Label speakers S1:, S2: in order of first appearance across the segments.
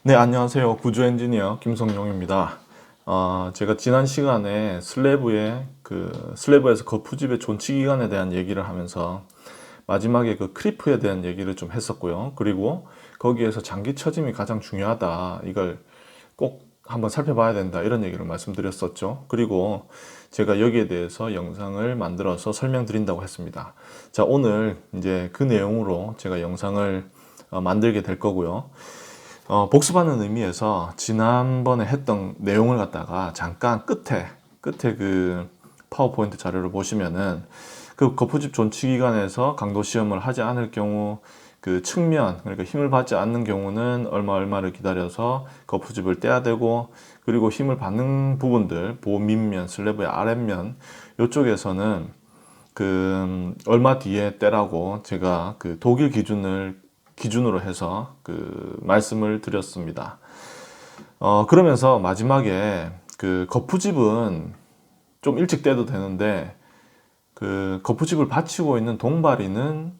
S1: 네, 안녕하세요. 구조 엔지니어 김성용입니다. 제가 지난 시간에 슬래브에서 거푸집의 존치 기간에 대한 얘기를 하면서 마지막에 그 크리프에 대한 얘기를 좀 했었고요. 그리고 거기에서 장기 처짐이 가장 중요하다. 이걸 꼭 한번 살펴봐야 된다. 이런 얘기를 말씀드렸었죠. 그리고 제가 여기에 대해서 영상을 만들어서 설명드린다고 했습니다. 자, 오늘 이제 그 내용으로 제가 영상을 만들게 될 거고요. 복습하는 의미에서 지난번에 했던 내용을 갖다가 잠깐 끝에 그 파워포인트 자료를 보시면은 그 거푸집 존치 기간에서 강도 시험을 하지 않을 경우 그 측면, 그러니까 힘을 받지 않는 경우는 얼마를 기다려서 거푸집을 떼야 되고, 그리고 힘을 받는 부분들, 보밑면, 슬래브의 아랫면 이쪽에서는 그 얼마 뒤에 떼라고 제가 그 독일 기준으로 해서 그 말씀을 드렸습니다. 그러면서 마지막에 그 거푸집은 좀 일찍 떼도 되는데 그 거푸집을 받치고 있는 동발이는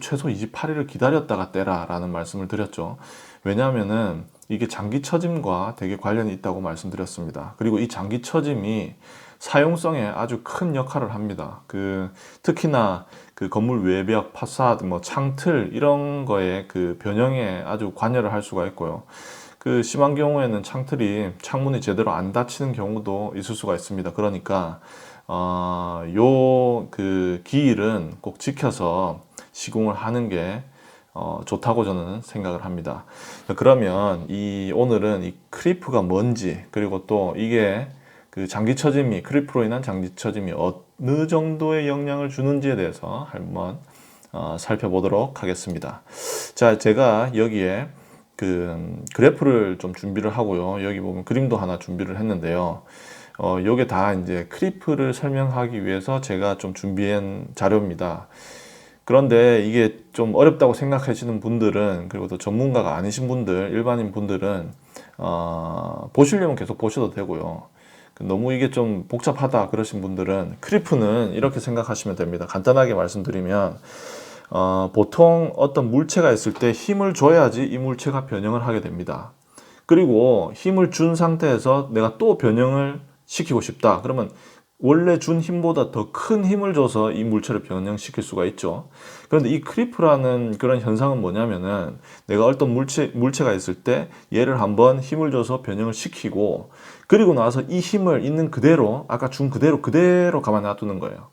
S1: 최소 28일을 기다렸다가 떼라 라는 말씀을 드렸죠. 왜냐하면은 이게 장기 처짐과 되게 관련이 있다고 말씀드렸습니다. 그리고 이 장기 처짐이 사용성에 아주 큰 역할을 합니다. 특히나 그 건물 외벽, 파사드, 뭐 창틀 이런 거에 그 변형에 아주 관여를 할 수가 있고요. 그 심한 경우에는 창문이 제대로 안 닫히는 경우도 있을 수가 있습니다. 그러니까 요 그 기일은 꼭 지켜서 시공을 하는 게 좋다고 저는 생각을 합니다. 그러면 오늘은 이 크리프가 뭔지, 그리고 또 이게 그 장기 처짐이, 크리프로 인한 장기 처짐이 어느 정도의 영향을 주는지에 대해서 한번 살펴보도록 하겠습니다. 자, 제가 여기에 그 그래프를 좀 준비를 하고요. 여기 보면 그림도 하나 준비를 했는데요. 요게 다 이제 크리프를 설명하기 위해서 제가 좀 준비한 자료입니다. 그런데 이게 좀 어렵다고 생각하시는 분들은, 그리고 또 전문가가 아니신 분들, 일반인 분들은 보시려면 계속 보셔도 되고요. 너무 이게 좀 복잡하다 그러신 분들은 크리프는 이렇게 생각하시면 됩니다. 간단하게 말씀드리면 보통 어떤 물체가 있을 때 힘을 줘야지 이 물체가 변형을 하게 됩니다. 그리고 힘을 준 상태에서 내가 또 변형을 시키고 싶다. 그러면 원래 준 힘보다 더 큰 힘을 줘서 이 물체를 변형시킬 수가 있죠. 그런데 이 크리프라는 그런 현상은 뭐냐면은 내가 어떤 물체가 있을 때 얘를 한번 힘을 줘서 변형을 시키고, 그리고 나서 이 힘을 있는 그대로, 아까 준 그대로 가만히 놔두는 거예요.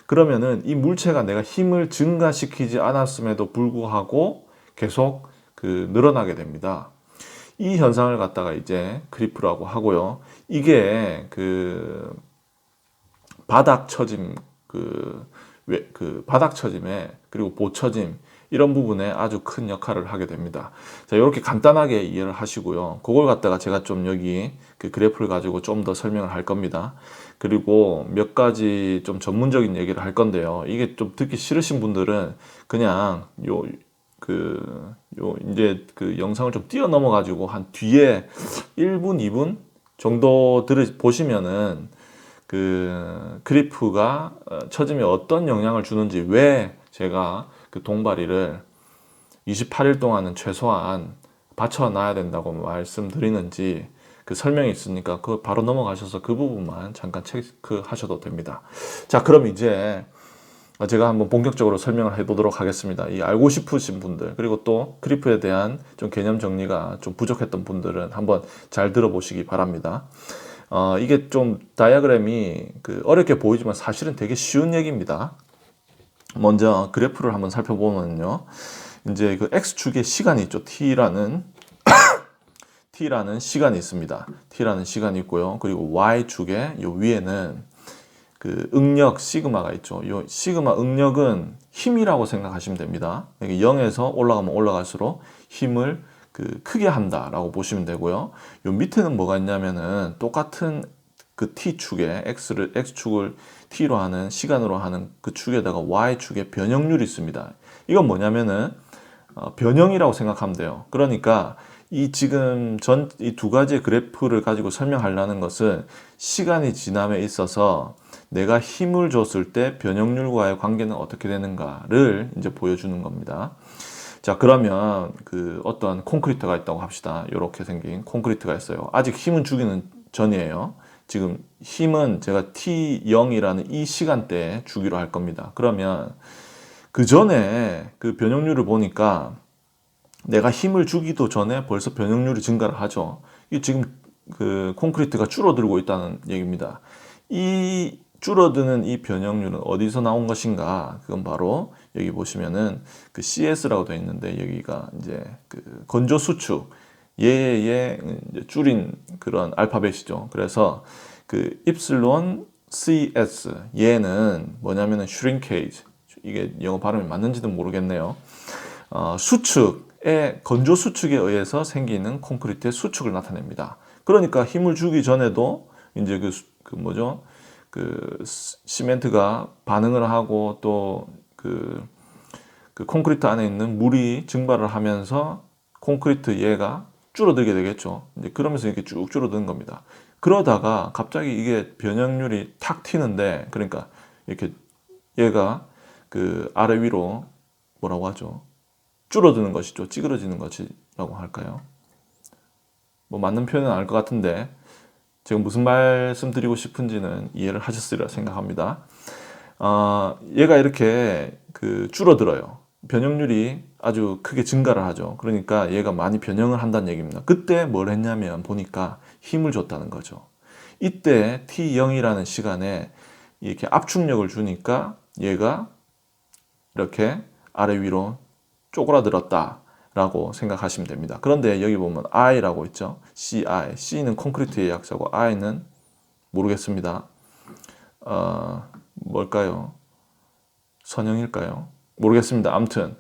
S1: 그러면은 이 물체가 내가 힘을 증가시키지 않았음에도 불구하고 계속 늘어나게 됩니다. 이 현상을 갖다가 이제 크리프라고 하고요. 이게 바닥 처짐, 바닥 처짐에, 그리고 보처짐, 이런 부분에 아주 큰 역할을 하게 됩니다. 자, 이렇게 간단하게 이해를 하시고요. 그걸 갖다가 제가 좀 여기 그 그래프를 가지고 좀 더 설명을 할 겁니다. 그리고 몇 가지 좀 전문적인 얘기를 할 건데요. 이게 좀 듣기 싫으신 분들은 그냥 이제 그 영상을 좀 뛰어넘어 가지고 한 뒤에 1분, 2분 정도 보시면은 크리프가 처짐에 어떤 영향을 주는지, 왜 제가 그 동바리를 28일 동안은 최소한 받쳐놔야 된다고 말씀드리는지 그 설명이 있으니까 그 바로 넘어가셔서 그 부분만 잠깐 체크하셔도 됩니다. 자, 그럼 이제 제가 한번 본격적으로 설명을 해보도록 하겠습니다. 이 알고 싶으신 분들, 그리고 또 크리프에 대한 좀 개념 정리가 좀 부족했던 분들은 한번 잘 들어보시기 바랍니다. 이게 좀 다이어그램이 어렵게 보이지만 사실은 되게 쉬운 얘기입니다. 먼저 그래프를 한번 살펴보면요. 이제 그 X축에 시간이 있죠. T라는 시간이 있습니다. T라는 시간이 있고요. 그리고 Y축에 요 위에는 응력 시그마가 있죠. 요 시그마 응력은 힘이라고 생각하시면 됩니다. 0에서 올라가면 올라갈수록 힘을 크게 한다라고 보시면 되고요. 요 밑에는 뭐가 있냐면은 똑같은 그 T축에 X축을 T로 하는, 시간으로 하는 그 축에다가 Y축에 변형률이 있습니다. 이건 뭐냐면은 변형이라고 생각하면 돼요. 그러니까 지금 이 두 가지의 그래프를 가지고 설명하려는 것은 시간이 지남에 있어서 내가 힘을 줬을 때 변형률과의 관계는 어떻게 되는가를 이제 보여주는 겁니다. 자, 그러면 그 어떤 콘크리트가 있다고 합시다. 이렇게 생긴 콘크리트가 있어요. 아직 힘은 주기는 전이에요. 지금 힘은 제가 T0이라는 이 시간대에 주기로 할 겁니다. 그러면 그 전에 그 변형률을 보니까 내가 힘을 주기도 전에 벌써 변형률이 증가를 하죠. 이 지금 그 콘크리트가 줄어들고 있다는 얘기입니다. 이 줄어드는 이 변형률은 어디서 나온 것인가? 그건 바로 여기 보시면은 그 CS라고 되어 있는데 여기가 이제 그 건조 수축 얘의 이제 줄인 그런 알파벳이죠. 그래서 그 입실론 CS 얘는 뭐냐면은 shrinkage 이게 영어 발음이 맞는지도 모르겠네요. 수축의 건조 수축에 의해서 생기는 콘크리트의 수축을 나타냅니다. 그러니까 힘을 주기 전에도 이제 그 뭐죠? 그 시멘트가 반응을 하고 또 그 콘크리트 안에 있는 물이 증발을 하면서 콘크리트 얘가 줄어들게 되겠죠. 이제 그러면서 이렇게 쭉 줄어드는 겁니다. 그러다가 갑자기 이게 변형률이 탁 튀는데, 그러니까 이렇게 얘가 그 아래 위로 뭐라고 하죠? 줄어드는 것이죠. 찌그러지는 것이라고 할까요? 뭐 맞는 표현은 알 것 같은데 제가 무슨 말씀 드리고 싶은지는 이해를 하셨으리라 생각합니다. 얘가 이렇게 그 줄어들어요. 변형률이 아주 크게 증가를 하죠. 그러니까 얘가 많이 변형을 한다는 얘기입니다. 그때 뭘 했냐면 보니까 힘을 줬다는 거죠. 이때 T0이라는 시간에 이렇게 압축력을 주니까 얘가 이렇게 아래 위로 쪼그라들었다 라고 생각하시면 됩니다. 그런데 여기 보면 I라고 있죠. CI. C는 콘크리트의 약자고 I는 모르겠습니다. 뭘까요? 선형일까요? 모르겠습니다. 아무튼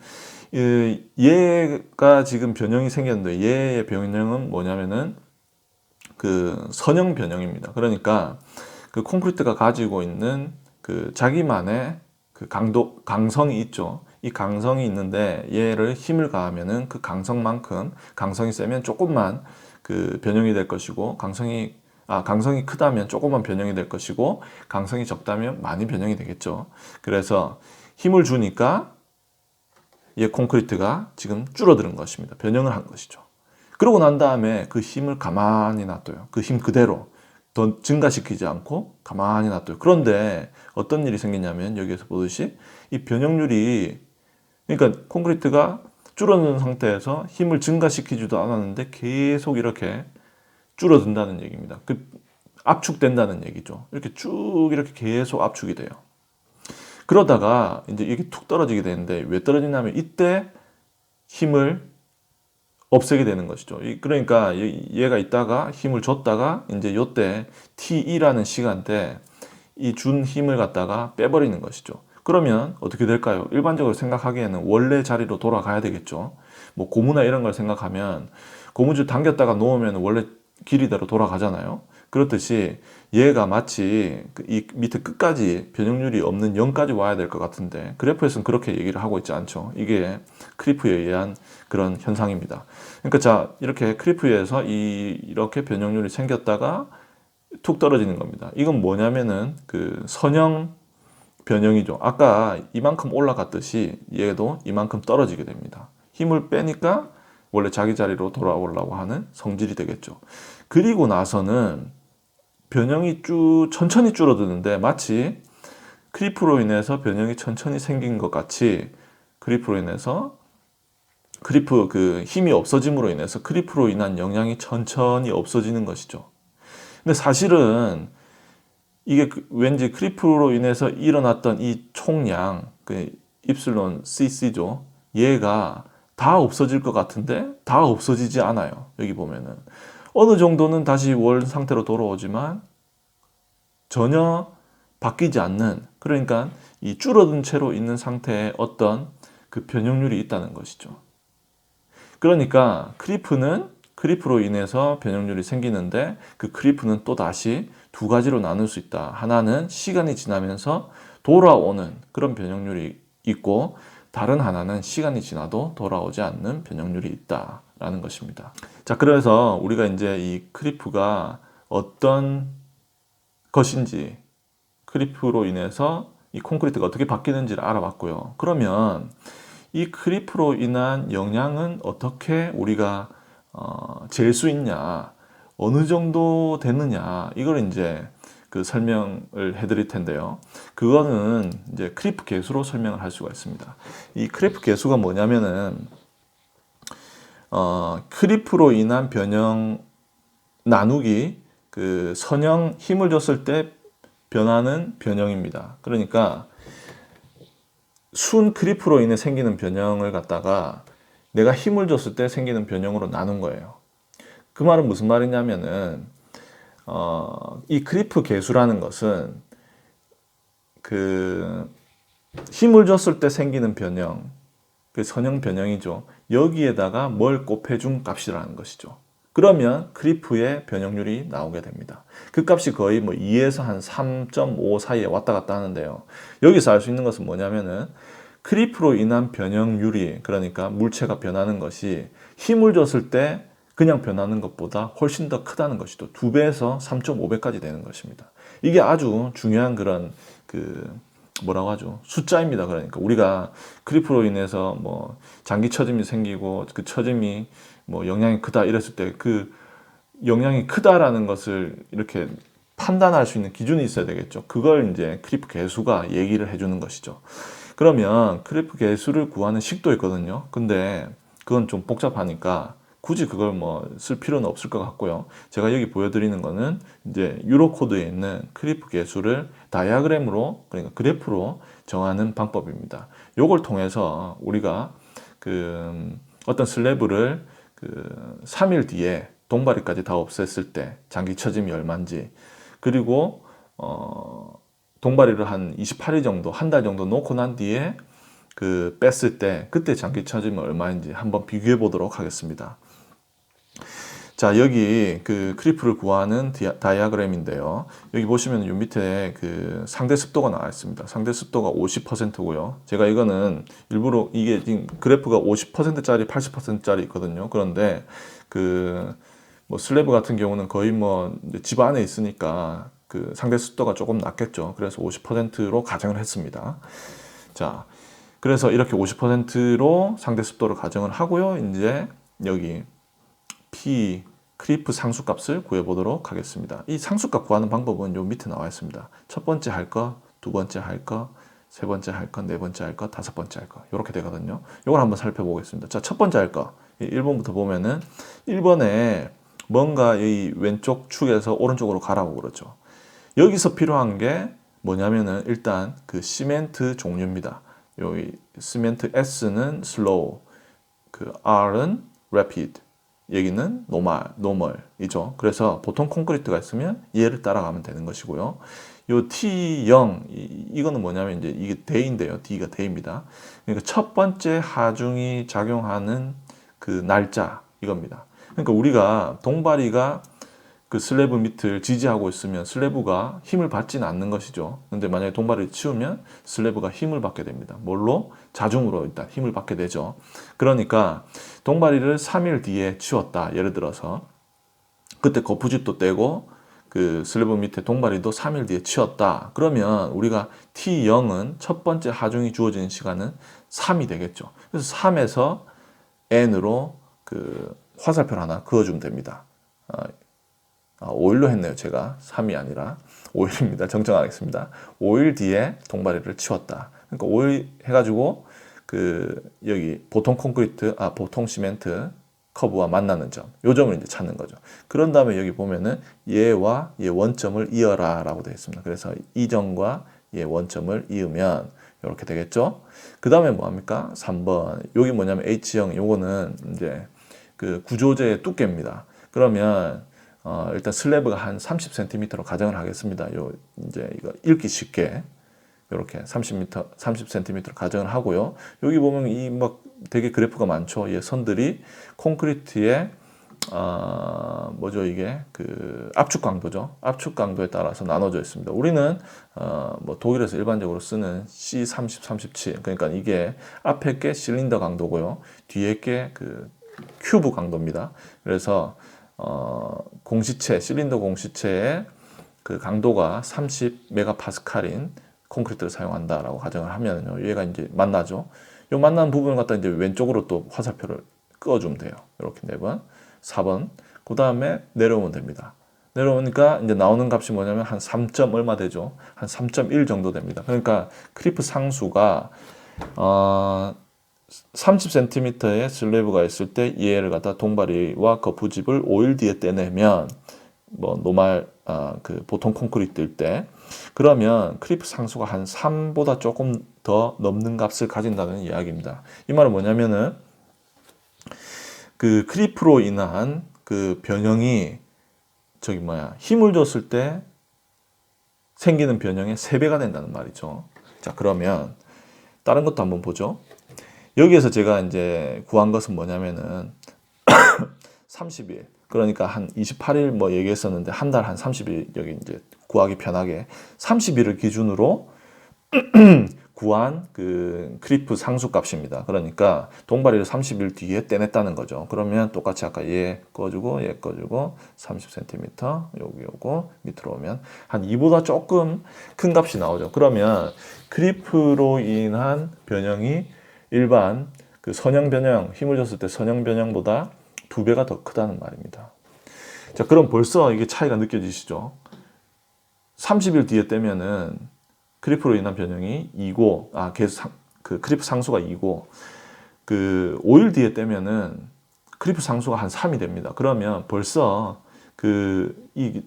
S1: 얘가 지금 변형이 생겼는데 얘의 변형은 뭐냐면은 그 선형 변형입니다. 그러니까 그 콘크리트가 가지고 있는 그 자기만의 그 강성이 있죠. 이 강성이 있는데 얘를 힘을 가하면은 그 강성만큼 강성이 세면 조금만 그 변형이 될 것이고 강성이 크다면 조금만 변형이 될 것이고 강성이 적다면 많이 변형이 되겠죠. 그래서 힘을 주니까 얘 콘크리트가 지금 줄어드는 것입니다. 변형을 한 것이죠. 그러고 난 다음에 그 힘을 가만히 놔둬요. 그 힘 그대로 더 증가시키지 않고 가만히 놔둬요. 그런데 어떤 일이 생기냐면 여기에서 보듯이 이 변형률이, 그러니까 콘크리트가 줄어드는 상태에서 힘을 증가시키지도 않았는데 계속 이렇게 줄어든다는 얘기입니다. 그 압축된다는 얘기죠. 이렇게 쭉 이렇게 계속 압축이 돼요. 그러다가 이제 이게 툭 떨어지게 되는데 왜 떨어지냐면 이때 힘을 없애게 되는 것이죠. 그러니까 얘가 있다가 힘을 줬다가 이제 요때 T2라는 시간대 이 준 힘을 갖다가 빼버리는 것이죠. 그러면 어떻게 될까요? 일반적으로 생각하기에는 원래 자리로 돌아가야 되겠죠. 뭐 고무나 이런 걸 생각하면 고무줄 당겼다가 놓으면 원래 길이대로 돌아가잖아요. 그렇듯이 얘가 마치 이 밑에 끝까지 변형률이 없는 0까지 와야 될 것 같은데 그래프에서는 그렇게 얘기를 하고 있지 않죠. 이게 크리프에 의한 그런 현상입니다. 그러니까 자, 이렇게 크리프에서 이렇게 변형률이 생겼다가 툭 떨어지는 겁니다. 이건 뭐냐면은 그 선형 변형이죠. 아까 이만큼 올라갔듯이 얘도 이만큼 떨어지게 됩니다. 힘을 빼니까 원래 자기 자리로 돌아오려고 하는 성질이 되겠죠. 그리고 나서는 변형이 천천히 줄어드는데 마치 크리프로 인해서 변형이 천천히 생긴 것 같이 크리프로 인해서 크리프 그 힘이 없어짐으로 인해서 크리프로 인한 영향이 천천히 없어지는 것이죠. 근데 사실은 이게 왠지 크리프로 인해서 일어났던 이 총량, 그 입실론 CC죠. 얘가 다 없어질 것 같은데 다 없어지지 않아요. 여기 보면은 어느 정도는 다시 원 상태로 돌아오지만 전혀 바뀌지 않는, 그러니까 이 줄어든 채로 있는 상태의 어떤 그 변형률이 있다는 것이죠. 그러니까 크리프로 인해서 변형률이 생기는데 그 크리프는 또 다시 두 가지로 나눌 수 있다. 하나는 시간이 지나면서 돌아오는 그런 변형률이 있고 다른 하나는 시간이 지나도 돌아오지 않는 변형률이 있다라는 것입니다. 자, 그래서 우리가 이제 이 크리프가 어떤 것인지, 크리프로 인해서 이 콘크리트가 어떻게 바뀌는지를 알아봤고요. 그러면 이 크리프로 인한 영향은 어떻게 우리가 잴 수 있냐, 어느 정도 되느냐, 이걸 이제 그 설명을 해드릴 텐데요. 그거는 이제 크리프 계수로 설명을 할 수가 있습니다. 이 크리프 계수가 뭐냐면은 크리프로 인한 변형 나누기 그 선형 힘을 줬을 때 변하는 변형입니다. 그러니까 순 크리프로 인해 생기는 변형을 갖다가 내가 힘을 줬을 때 생기는 변형으로 나눈 거예요. 그 말은 무슨 말이냐면은 이 크리프 계수라는 것은 그 힘을 줬을 때 생기는 변형, 그 선형 변형이죠. 여기에다가 뭘 곱해준 값이라는 것이죠. 그러면 크리프의 변형률이 나오게 됩니다. 그 값이 거의 뭐 2에서 한 3.5 사이에 왔다 갔다 하는데요. 여기서 알 수 있는 것은 뭐냐면은 크리프로 인한 변형률이, 그러니까 물체가 변하는 것이 힘을 줬을 때 그냥 변하는 것보다 훨씬 더 크다는 것이죠. 2배에서 3.5배까지 되는 것입니다. 이게 아주 중요한 그런 뭐라고 하죠? 숫자입니다. 그러니까 우리가 크리프로 인해서 뭐 장기 처짐이 생기고 그 처짐이 뭐 영향이 크다 이랬을 때 그 영향이 크다라는 것을 이렇게 판단할 수 있는 기준이 있어야 되겠죠. 그걸 이제 크리프 계수가 얘기를 해주는 것이죠. 그러면 크리프 계수를 구하는 식도 있거든요. 근데 그건 좀 복잡하니까 굳이 그걸 뭐 쓸 필요는 없을 것 같고요. 제가 여기 보여드리는 거는 이제 유로 코드에 있는 크리프 계수를 다이아그램으로, 그러니까 그래프로 정하는 방법입니다. 요걸 통해서 우리가 어떤 슬래브를 3일 뒤에 동바리까지 다 없앴을 때 장기 처짐이 얼마인지, 그리고 동바리를 한 28일 정도, 한 달 정도 놓고 난 뒤에 뺐을 때 그때 장기 처짐이 얼마인지 한번 비교해 보도록 하겠습니다. 자, 여기 크리프를 구하는 다이아그램인데요. 여기 보시면 요 밑에 상대 습도가 나와 있습니다. 상대 습도가 50%고요. 제가 이거는 일부러, 이게 지금 그래프가 50%짜리, 80%짜리 있거든요. 그런데 뭐 슬래브 같은 경우는 거의 뭐 집 안에 있으니까 상대 습도가 조금 낮겠죠. 그래서 50%로 가정을 했습니다. 자, 그래서 이렇게 50%로 상대 습도를 가정을 하고요. 이제 여기 크리프 상수값을 구해보도록 하겠습니다. 이 상수값 구하는 방법은 요 밑에 나와 있습니다. 첫 번째 할 거, 두 번째 할 거, 세 번째 할 거, 네 번째 할 거, 다섯 번째 할 거, 이렇게 되거든요. 이걸 한번 살펴보겠습니다. 자, 첫 번째 할 거, 1번부터 보면은 1번에 뭔가 이 왼쪽 축에서 오른쪽으로 가라고 그러죠. 여기서 필요한 게 뭐냐면은 일단 시멘트 종류입니다. 여기 시멘트 S는 slow, R은 rapid, 여기는 노멀이죠. 그래서 보통 콘크리트가 있으면 얘를 따라가면 되는 것이고요. 요 T0, 이거는 뭐냐면 이제 이게 대인데요. D가 대입니다. 그러니까 첫 번째 하중이 작용하는 날짜, 이겁니다. 그러니까 우리가 동바리가 슬래브 밑을 지지하고 있으면 슬래브가 힘을 받지는 않는 것이죠. 근데 만약에 동바리를 치우면 슬래브가 힘을 받게 됩니다. 뭘로? 자중으로 일단 힘을 받게 되죠. 그러니까 동바리를 3일 뒤에 치웠다. 예를 들어서 그때 거푸집도 떼고 슬래브 밑에 동바리도 3일 뒤에 치웠다. 그러면 우리가 T0은 첫 번째 하중이 주어지는 시간은 3이 되겠죠. 그래서 3에서 N으로 화살표를 하나 그어주면 됩니다. 5일로 했네요. 제가 3이 아니라 5일입니다. 정정하겠습니다. 5일 뒤에 동바리를 치웠다. 그러니까 5일 해가지고 여기 보통 콘크리트, 보통 시멘트 커브와 만나는 점, 요 점을 이제 찾는 거죠. 그런 다음에 여기 보면은 얘와 얘 원점을 이어라라고 되어 있습니다. 그래서 이 점과 얘 원점을 이으면 이렇게 되겠죠. 그 다음에 뭐 합니까? 3번. 여기 뭐냐면 H형, 요거는 이제 구조재의 두께입니다. 그러면 일단 슬래브가 한 30cm로 가정을 하겠습니다. 이제 이거 읽기 쉽게 이렇게 30cm로 가정을 하고요. 여기 보면 막 되게 그래프가 많죠. 이 선들이 콘크리트의 뭐죠, 이게 압축 강도죠. 압축 강도에 따라서 나눠져 있습니다. 우리는 뭐 독일에서 일반적으로 쓰는 C30, 37. 그러니까 이게 앞에 게 실린더 강도고요. 뒤에 게 큐브 강도입니다. 그래서 공시체, 실린더 공시체의 강도가 30 메가파스칼인 콘크리트를 사용한다라고 가정을 하면요. 얘가 이제 만나죠. 요 만나는 부분을 갖다 이제 왼쪽으로 또 화살표를 그어주면 돼요. 이렇게 4번, 4번. 그 다음에 내려오면 됩니다. 내려오니까 이제 나오는 값이 뭐냐면 한 3. 얼마 되죠? 한 3.1 정도 됩니다. 그러니까 크리프 상수가 30cm의 슬래브가 있을 때 얘를 갖다 동바리와 거푸집을 5일 뒤에 떼내면 뭐 노말 그 보통 콘크리트일 때 그러면 크리프 상수가 한 3보다 조금 더 넘는 값을 가진다는 이야기입니다. 이 말은 뭐냐면은 그 크리프로 인한 그 변형이 힘을 줬을 때 생기는 변형의 3배가 된다는 말이죠. 자, 그러면 다른 것도 한번 보죠. 여기에서 제가 이제 구한 것은 뭐냐면은 30일, 그러니까 한 28일 뭐 얘기했었는데 한 달 한 30일 여기 이제 구하기 편하게 30일을 기준으로 구한 그 크리프 상수 값입니다. 그러니까 동바리를 30일 뒤에 떼냈다는 거죠. 그러면 똑같이 아까 얘 꺼주고 얘 꺼주고 30cm 요거 밑으로 오면 한 2보다 조금 큰 값이 나오죠. 그러면 크리프로 인한 변형이 일반 그 선형 변형, 힘을 줬을 때 선형 변형보다 2배가 더 크다는 말입니다. 자, 그럼 벌써 이게 차이가 느껴지시죠? 30일 뒤에 떼면은 크리프로 인한 변형이 2고, 그 크리프 상수가 2고, 그 5일 뒤에 떼면은 크리프 상수가 한 3이 됩니다. 그러면 벌써 이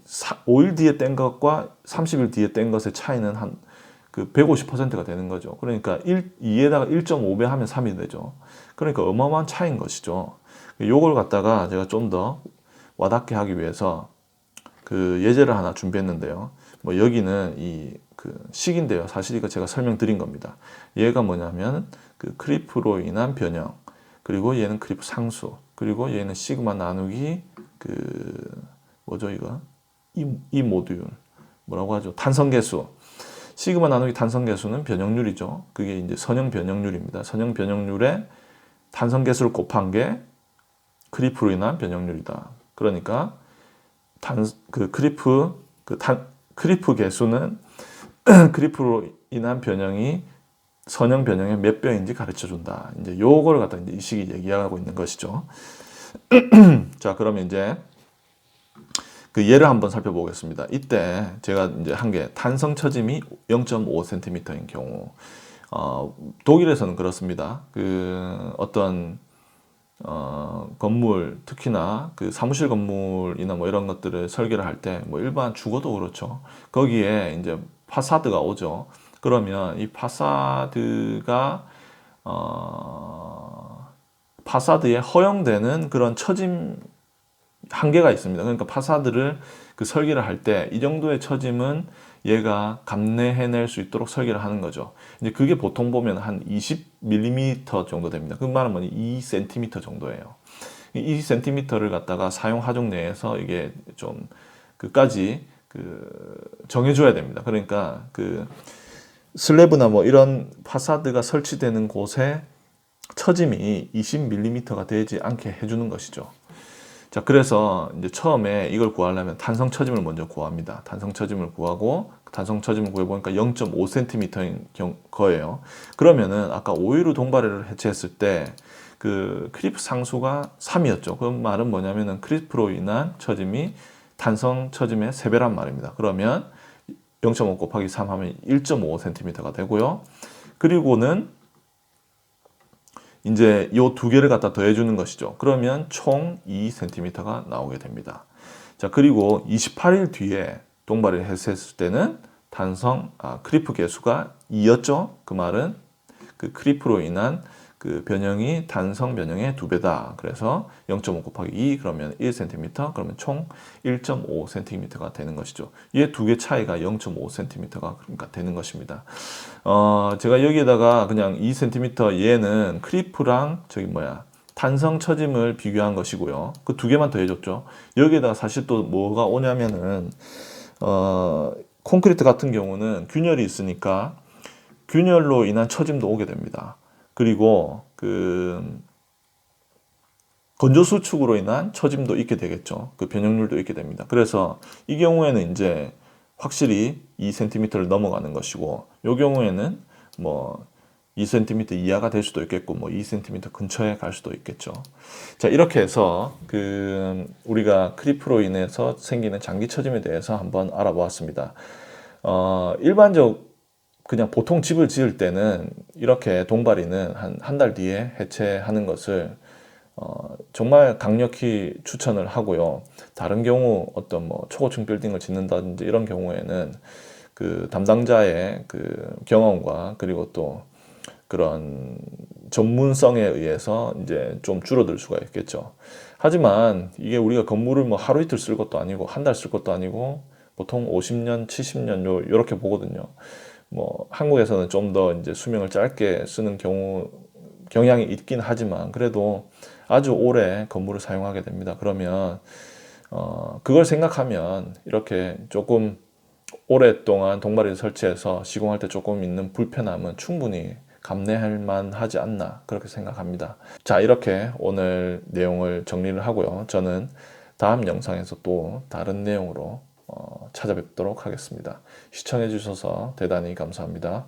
S1: 5일 뒤에 뗀 것과 30일 뒤에 뗀 것의 차이는 한 그 150%가 되는 거죠. 그러니까 2에다가 1.5배 하면 3이 되죠. 그러니까 어마어마한 차이인 것이죠. 요걸 갖다가 제가 좀 더 와닿게 하기 위해서 그 예제를 하나 준비했는데요. 뭐 여기는 그 식인데요. 사실 이거 제가 설명드린 겁니다. 얘가 뭐냐면 그 크리프로 인한 변형, 그리고 얘는 크리프 상수, 그리고 얘는 시그마 나누기 뭐죠 이거? 이 모듈 뭐라고 하죠? 탄성계수. 시그마 나누기 탄성계수는 변형률이죠. 그게 이제 선형 변형률입니다. 선형 변형률에 탄성계수를 곱한 게 크리프로 인한 변형률이다. 그러니까 크리프 계수는 크리프로 인한 변형이 선형 변형의 몇 배인지 가르쳐 준다. 이제 요거를 갖다 이제 이 식이 얘기하고 있는 것이죠. 자, 그러면 이제 그 예를 한번 살펴보겠습니다. 이때 제가 이제 한 게 탄성 처짐이 0.5cm인 경우, 독일에서는 그렇습니다. 그 어떤 건물, 특히나 그 사무실 건물이나 뭐 이런 것들을 설계를 할 때, 뭐 일반 주거도 그렇죠. 거기에 이제 파사드가 오죠. 그러면 이 파사드가 파사드에 허용되는 그런 처짐 한계가 있습니다. 그러니까 파사드를 그 설계를 할 때 이 정도의 처짐은 얘가 감내해낼 수 있도록 설계를 하는 거죠. 이제 그게 보통 보면 한 20mm 정도 됩니다. 그 말은 뭐니 2cm 정도예요. 이 2cm를 갖다가 사용 하종 내에서 이게 좀 그까지 정해줘야 됩니다. 그러니까 그 슬래브나 뭐 이런 파사드가 설치되는 곳에 처짐이 20mm가 되지 않게 해주는 것이죠. 자, 그래서 이제 처음에 이걸 구하려면 탄성 처짐을 먼저 구합니다. 탄성 처짐을 구하고 탄성 처짐을 구해보니까 0.5cm인 거예요. 그러면은 아까 5일후 동바리를 해체했을 때 그 크리프 상수가 3이었죠. 그 말은 뭐냐면은 크리프로 인한 처짐이 탄성 처짐의 3배란 말입니다. 그러면 0.5 곱하기 3 하면 1.5cm가 되고요. 그리고는 이제 이 두 개를 갖다 더해주는 것이죠. 그러면 총 2cm가 나오게 됩니다. 자, 그리고 28일 뒤에 동바리를 했을 때는 크리프 계수가 2였죠. 그 말은 그 크리프로 인한 그 변형이 단성 변형의 2배다. 그래서 0.5 곱하기 2 그러면 1cm, 그러면 총 1.5cm가 되는 것이죠. 이 두 개 차이가 0.5cm가 그러니까 되는 것입니다. 제가 여기에다가 그냥 2cm 얘는 크리프랑 탄성 처짐을 비교한 것이고요. 그 두 개만 더해줬죠. 여기에다가 사실 또 뭐가 오냐면은 콘크리트 같은 경우는 균열이 있으니까 균열로 인한 처짐도 오게 됩니다. 그리고 그 건조 수축으로 인한 처짐도 있게 되겠죠. 그 변형률도 있게 됩니다. 그래서 이 경우에는 이제 확실히 2cm를 넘어가는 것이고, 이 경우에는 뭐 2cm 이하가 될 수도 있겠고 뭐 2cm 근처에 갈 수도 있겠죠. 자, 이렇게 해서 우리가 크리프로 인해서 생기는 장기 처짐에 대해서 한번 알아보았습니다. 일반적 그냥 보통 집을 지을 때는 이렇게 동바리는 한 달 뒤에 해체하는 것을 정말 강력히 추천을 하고요. 다른 경우 어떤 뭐 초고층 빌딩을 짓는다든지 이런 경우에는 그 담당자의 그 경험과 그리고 또 그런 전문성에 의해서 이제 좀 줄어들 수가 있겠죠. 하지만 이게 우리가 건물을 뭐 하루 이틀 쓸 것도 아니고 한 달 쓸 것도 아니고 보통 50년, 70년 요렇게 보거든요. 뭐 한국에서는 좀 더 이제 수명을 짧게 쓰는 경향이 있긴 하지만 그래도 아주 오래 건물을 사용하게 됩니다. 그러면 그걸 생각하면 이렇게 조금 오랫동안 동바리를 설치해서 시공할 때 조금 있는 불편함은 충분히 감내할 만하지 않나 그렇게 생각합니다. 자, 이렇게 오늘 내용을 정리를 하고요. 저는 다음 영상에서 또 다른 내용으로 찾아뵙도록 하겠습니다. 시청해 주셔서 대단히 감사합니다.